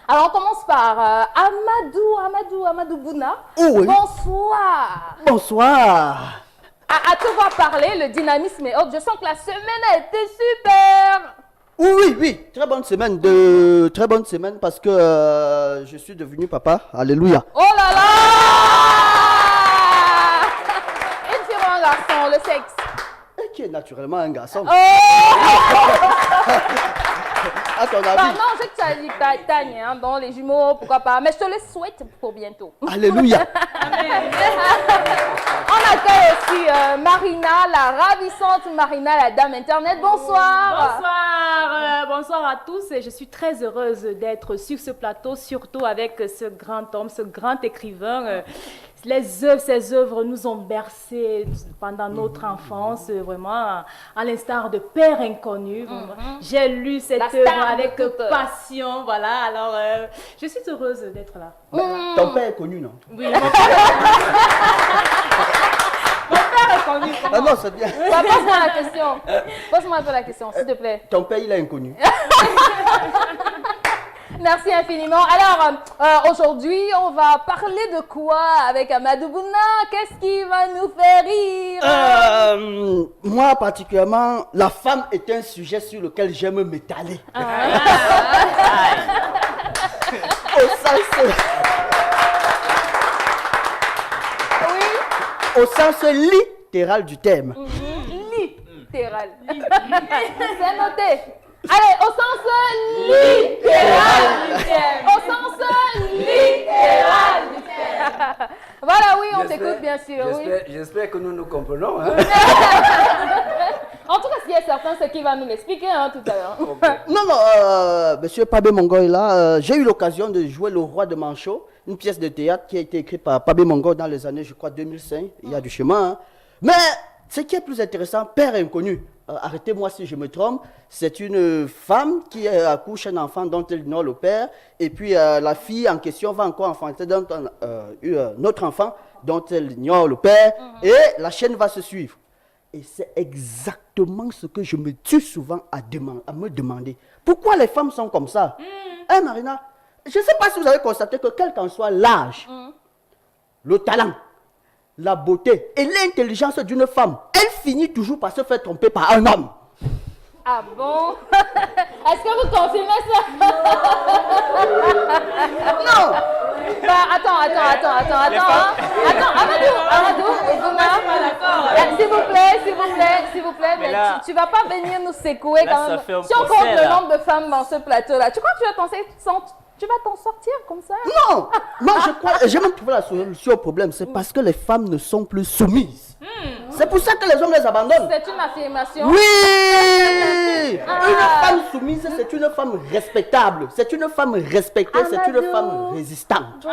Alors, on commence par Amadou Bouna. Oh oui. Bonsoir. Bonsoir. À te voir parler, le dynamisme est haut. Je sens que la semaine a été super. Oui. Très bonne semaine parce que je suis devenu papa. Alléluia. Oh là là. Une fille ou un garçon, le sexe. Et qui est naturellement un garçon. Oh. À ton avis. Bah non, je sais que tu as dit Tagne, hein, dans les jumeaux, pourquoi pas. Mais je te le souhaite pour bientôt. Alléluia. On accueille aussi Marina, la ravissante Marina, la dame internet. Bonsoir. Bonsoir à tous. Je suis très heureuse d'être sur ce plateau, surtout avec ce grand homme, ce grand écrivain. Ses œuvres nous ont bercés pendant notre enfance, vraiment, à l'instar de Père Inconnu. J'ai lu cette œuvre avec passion, voilà. Alors, je suis heureuse d'être là. Ton père est connu, non? Oui. Mon père est connu. Ah non, c'est bien. Bah, pose-moi la question. Pose-moi un peu la question, s'il te plaît. Ton père, il est inconnu. Merci infiniment. Alors, aujourd'hui, on va parler de quoi avec Amadou Bouna? Qu'est-ce qui va nous faire rire? Moi, particulièrement, la femme est un sujet sur lequel j'aime m'étaler. Au sens littéral du terme. Littéral. C'est noté. Allez, au sens littéral du terme. Au sens littéral du terme. Voilà, oui, on t'écoute bien sûr. J'espère que nous nous comprenons. Hein? En tout cas, ce qui est certain, c'est qu'il va nous l'expliquer tout à l'heure. Okay. Non, monsieur Pabé Mongo est là. J'ai eu l'occasion de jouer Le Roi de Manchot, une pièce de théâtre qui a été écrite par Pabé Mongo dans les années, je crois, 2005. Il y a du chemin. Hein. Mais ce qui est plus intéressant, Père Inconnu, arrêtez-moi si je me trompe, c'est une femme qui accouche un enfant dont elle ignore le père, et puis la fille en question va encore enfanter notre enfant dont elle ignore le père, et la chaîne va se suivre. Et c'est exactement ce que je me tue souvent à me demander. Pourquoi les femmes sont comme ça? Hein, Marina? Je ne sais pas si vous avez constaté que quel qu'en soit l'âge, le talent, la beauté et l'intelligence d'une femme, elle finit toujours par se faire tromper par un homme. Ah bon? Est-ce que vous confirmez ça? Non! Bah, attends. Attends, Amadou, s'il vous plaît, mais là, tu vas pas venir nous secouer là, quand même. ça fait un Si on compte procès, le là. nombre de femmes dans ce plateau-là, tu crois que tu vas t'en sortir comme ça? Non! Moi, je crois, j'ai même trouvé la solution au problème. C'est parce que les femmes ne sont plus soumises. C'est pour ça que les hommes les abandonnent. C'est une affirmation. Oui! Une femme soumise, c'est une femme respectable. C'est une femme respectée, c'est une femme résistante.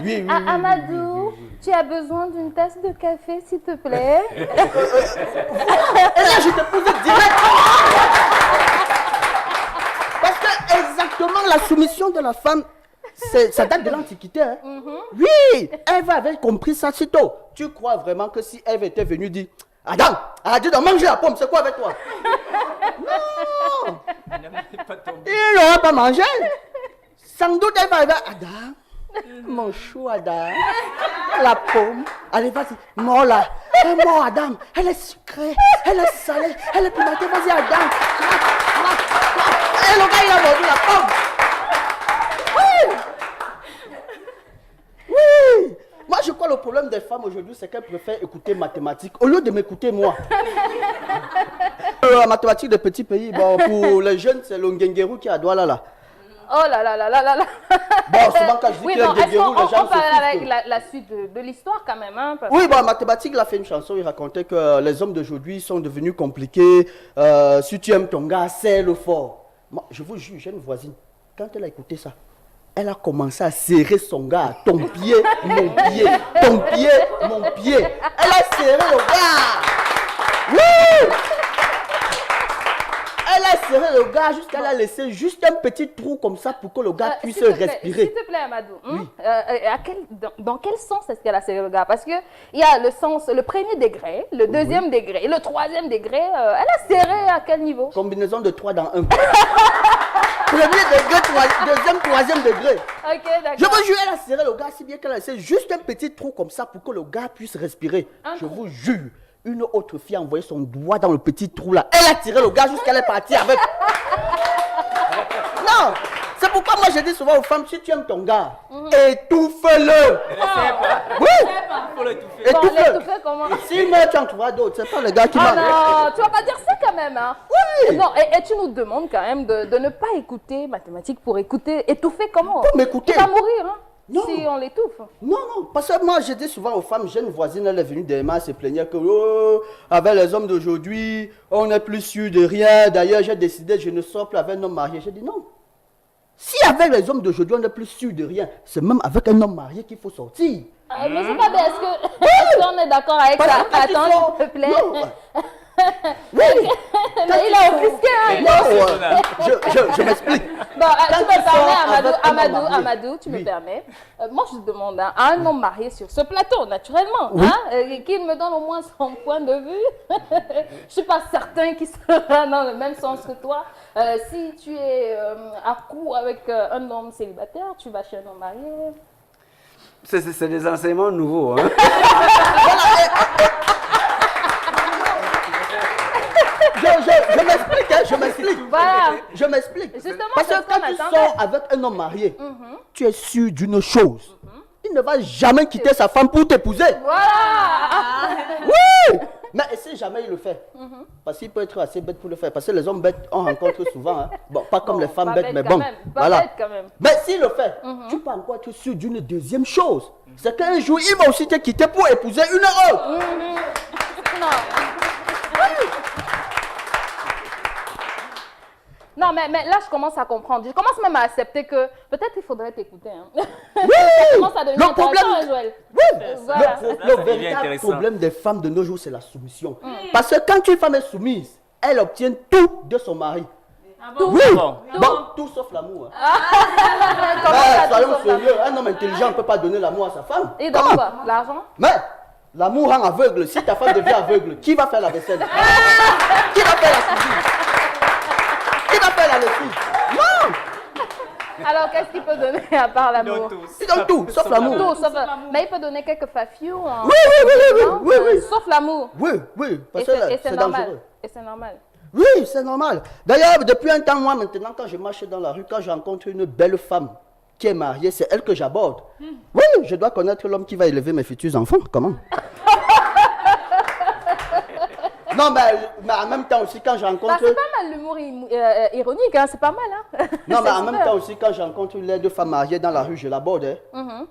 Oui. Amadou, tu as besoin d'une tasse de café, s'il te plaît? Et là, je te pose direct. Parce que exactement la soumission de la femme, ça date de l'Antiquité. Hein? Oui, Ève avait compris ça si tôt. Tu crois vraiment que si Ève était venue dire Adam, arrête de manger la pomme, c'est quoi avec toi? Non, il n'aurait pas mangé. Sans doute, elle va arriver. Adam, mon chou Adam, la pomme. Allez, vas-y, mords-la. Mors Adam, elle est sucrée, elle est salée, elle est pimentée. Vas-y, Adam. Et le gars, il a mordu la pomme. Oui. Moi, je crois que le problème des femmes aujourd'hui, c'est qu'elles préfèrent écouter mathématiques au lieu de m'écouter moi. La mathématique des petits pays, bon, pour les jeunes, c'est le Ngengeru qui est à Douala là. Oh là là. Bon, souvent quand je dis Oui, que le bon, est-ce Ngengeru, les gens qu'on se parle foutent. avec la suite de l'histoire quand même, hein? Oui, bon, en mathématiques, il a fait une chanson, il racontait que les hommes d'aujourd'hui sont devenus compliqués. Si tu aimes ton gars, serre-le fort. Moi, je vous jure, j'ai une voisine, quand elle a écouté ça, elle a commencé à serrer son gars. Ton pied, mon pied. Ton pied, mon pied. Elle a serré le gars. Oui! Elle a serré le gars jusqu'à la laisser juste un petit trou comme ça pour que le gars puisse respirer. S'il te plaît, Amadou. Dans quel sens est-ce qu'elle a serré le gars? Parce qu'il y a le sens, le premier degré, le deuxième degré, le troisième degré. Elle a serré à quel niveau? Combinaison de 3 dans 1. Premier degré, deuxième, troisième degré. Ok, d'accord. Je vous jure, elle a serré le gars si bien qu'elle a laissé juste un petit trou comme ça pour que le gars puisse respirer. Je vous jure, une autre fille a envoyé son doigt dans le petit trou là. Elle a tiré le gars jusqu'à elle est partie avec. Non, c'est pourquoi moi je dis souvent aux femmes, si tu aimes ton gars, étouffe-le. Oui, Faut l'étouffer. Bon, étouffe-le. l'étouffer comment? Sinon tu en trouveras d'autres, c'est pas le gars qui Ah m'a... non, tu vas pas dire ça quand même, hein? Oui. Non, et tu nous demandes quand même de ne pas écouter mathématiques pour écouter, étouffer comment? Pour m'écouter. Il va mourir, hein? Non. Si on l'étouffe. Non, non, parce que moi je dis souvent aux femmes, j'ai une voisine, elle est venue demain, elle se plaignait que oh, avec les hommes d'aujourd'hui, on n'est plus sûr de rien. D'ailleurs, j'ai décidé, je ne sors plus avec un homme marié. J'ai dit non. Si avec les hommes d'aujourd'hui, on n'est plus sûr de rien, c'est même avec un homme marié qu'il faut sortir. Mais c'est pas bien, est-ce qu'on est d'accord avec Parce ça? que quand ils Attends, sont- s'il te plaît. Non. Oui. Mais il a offusqué, hein? il a offusqué. Non, je m'explique. Bon, Quand tu ils me sont permets, avec un homme marié. Amadou, tu me Oui. permets. Moi, je demande hein, à un homme marié sur ce plateau, naturellement, Oui. hein, qu'il me donne au moins son point de vue. Je suis pas certain qu'il sera dans le même sens que toi. Si tu es à court avec un homme célibataire, tu vas chez un homme marié. C'est des enseignements nouveaux. Hein. Je m'explique, hein, je m'explique. Voilà. Je m'explique. Justement, Parce que c'est ce qu'on quand tu attendait. sors avec un homme marié, tu es sûr d'une chose. Il ne va jamais quitter sa femme pour t'épouser. Voilà. Oui. Mais si jamais il le fait, parce qu'il peut être assez bête pour le faire, parce que les hommes bêtes, on rencontre souvent, hein. Bon, pas comme Bon, les femmes pas bêtes, bête mais quand bon, même, pas voilà. bête quand même. Mais s'il le fait, tu peux encore être sûr d'une deuxième chose, c'est qu'un jour, il va aussi te quitter pour épouser une autre. Non. Non, mais là, je commence à comprendre. Je commence même à accepter que peut-être il faudrait t'écouter. Hein. Ça commence à devenir Le problème- intéressant, hein, Joël. Oui, Voilà. le devient véritable intéressant. problème des femmes de nos jours, c'est la soumission. Parce que quand une femme est soumise, elle obtient tout de son mari. Oui, Bon. bon, tout sauf l'amour. Hein. Comment ça, Soyons tout ça? sérieux, un homme intelligent ne peut pas donner l'amour à sa femme. Et donc Comment? quoi? L'argent? Mais l'amour rend aveugle. Si ta femme devient aveugle, qui va faire la vaisselle? Qui va faire la cuisine? Qui va faire la lessive? Non! Alors, qu'est-ce qu'il peut donner à part l'amour? Ils donnent tout, sauf l'amour. Tout, sauf... Mais il peut donner quelques fafious. Hein. Oui, oui, oui, oui, Non? oui, oui. Sauf l'amour. Oui, oui, parce Et que là, c'est c'est normal. dangereux. Et c'est normal. Oui, c'est normal. D'ailleurs, depuis un temps, moi, maintenant, quand je marche dans la rue, quand je rencontre une belle femme qui est mariée, c'est elle que j'aborde. Oui, je dois connaître l'homme qui va élever mes futurs enfants. Comment? Non, mais en même temps aussi, quand je Bah, rencontre... c'est pas mal l'humour ironique, hein? C'est pas mal. Hein? Non, mais C'est en même super. temps aussi, quand je rencontre les deux femmes mariées dans la rue, je l'aborde. Hein.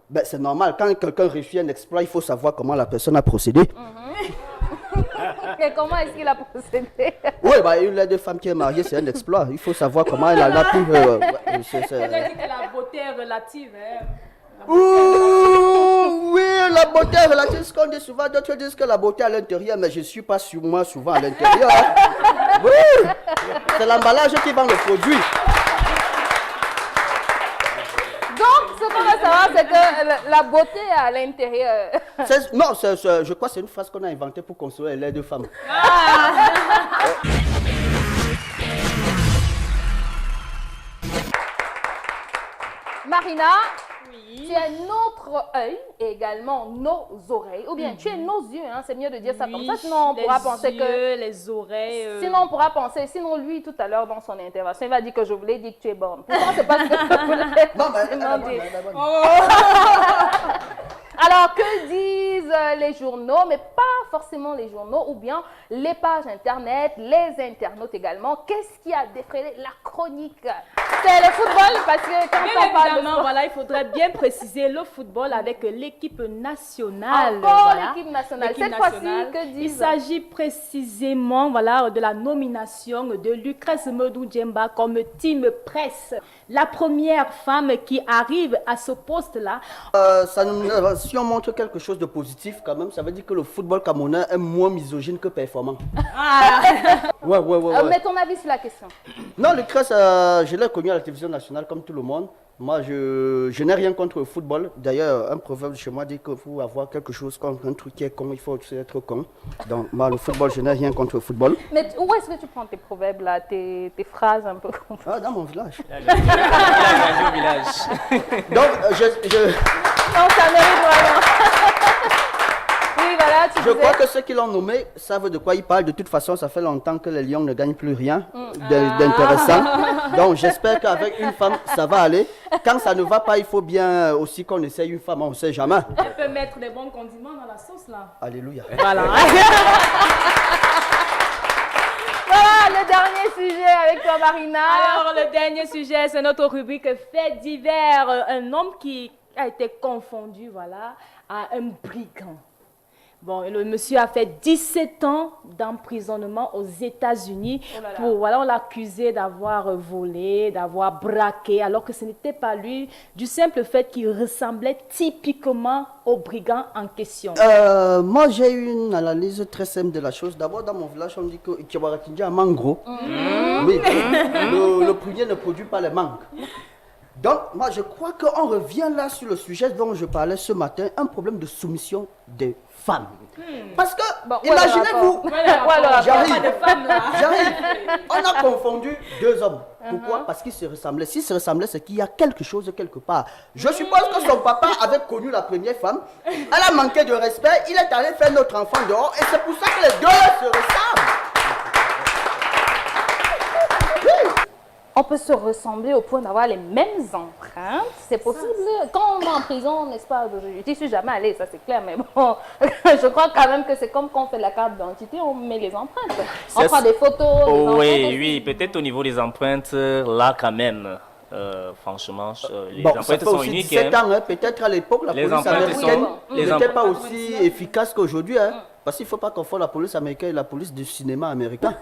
Ben, c'est normal. Quand quelqu'un réussit un exploit, il faut savoir comment la personne a procédé. Et comment est-ce qu'il a procédé? Oui, bah, les deux femmes qui sont mariées, c'est un exploit. Il faut savoir comment elle a pu... Elle a dit que la beauté est relative. Hein. Ouh, oui, la beauté est relative, ce qu'on dit souvent. D'autres disent que la beauté est à l'intérieur, mais je ne suis pas sur moi souvent à l'intérieur. Hein. Oui, c'est l'emballage qui vend le produit. Donc, ce qu'on va savoir, c'est que la beauté est à l'intérieur. Non, je crois que c'est une phrase qu'on a inventée pour consoler les deux femmes. Marina, tu es notre œil et également nos oreilles. Ou bien, tu es nos yeux, hein, c'est mieux de dire ça comme ça. Sinon, on pourra penser les que... yeux, les oreilles. Sinon, on pourra penser, sinon lui, tout à l'heure, dans son intervention, il va dire que je voulais dire que tu es bonne. Pourtant, c'est pas ce que je voulais Non, mais forcément dire. elle Alors, que disent les journaux, mais pas forcément les journaux, ou bien les pages internet, les internautes également. Qu'est-ce qui a défrayé la chronique? C'est le football, parce que quand Bien on parle de évidemment, sport, voilà, il faudrait bien préciser le football avec l'équipe nationale. encore voilà. l'équipe nationale. L'équipe Cette fois-ci, nationale. que Il disent? s'agit précisément voilà, de la nomination de Lucrèce Modou Djemba comme team presse. La première femme qui arrive à ce poste-là. si on montre quelque chose de positif, positif quand même. Ça veut dire que le football camerounais est moins misogyne que performant. Ouais. Mais ton avis sur la question? Non, le Crest, je l'ai connu à la télévision nationale comme tout le monde. Moi, je n'ai rien contre le football. D'ailleurs, un proverbe chez moi dit que pour avoir quelque chose contre un truc qui est con, il faut aussi être con. Donc, moi, le football, je n'ai rien contre le football. Mais où est-ce que tu prends tes proverbes là, tes phrases un peu comme ça? Ah, dans mon village. Au village. Donc, Non, ça mérite vraiment. Oui, voilà, tu je disais. crois que ceux qui l'ont nommé savent de quoi ils parlent. De toute façon, ça fait longtemps que les Lions ne gagnent plus rien d'intéressant. Donc, j'espère qu'avec une femme, ça va aller. Quand ça ne va pas, il faut bien aussi qu'on essaye une femme, on ne sait jamais. Elle peut mettre des bons condiments dans la sauce là. Alléluia. Voilà. Voilà le dernier sujet avec toi, Marina. Alors, le dernier sujet, c'est notre rubrique Faits divers. Un homme qui a été confondu, voilà, à un brigand. Bon, le monsieur a fait 17 ans d'emprisonnement aux États-Unis. Oh là là. Voilà, on l'accusait d'avoir volé, d'avoir braqué, alors que ce n'était pas lui, du simple fait qu'il ressemblait typiquement au brigand en question. Moi, j'ai eu une analyse très simple de la chose. D'abord, dans mon village, on dit que Ikiwaratinja a mango. Oui, le prunier ne produit pas les mangues. Donc, moi, je crois qu'on revient là sur le sujet dont je parlais ce matin, un problème de soumission des femmes. Parce que, Bon, ouais, le imaginez-vous, rapport. j'arrive, on a confondu deux hommes. Pourquoi? Parce qu'ils se ressemblaient. S'ils se ressemblaient, c'est qu'il y a quelque chose quelque part. Je suppose que son papa avait connu la première femme, elle a manqué de respect, il est allé faire notre enfant dehors, et c'est pour ça que les deux se ressemblent. On peut se ressembler au point d'avoir les mêmes empreintes. C'est possible. Quand on est en prison, n'est-ce pas? Je n'y suis jamais allée, ça c'est clair. Mais bon, je crois quand même que c'est comme quand on fait la carte d'identité, on met les empreintes. On prend des photos. des empreintes Oui, aussi. oui, peut-être au niveau des empreintes, là quand même, franchement, les Bon, ça empreintes fait sont aussi uniques. 17 hein. ans, hein. Peut-être à l'époque, la Les police empreintes américaine sont- les n'était pas empreintes- aussi efficace qu'aujourd'hui. Hein. Parce qu'il ne faut pas confondre la police américaine et la police du cinéma américain.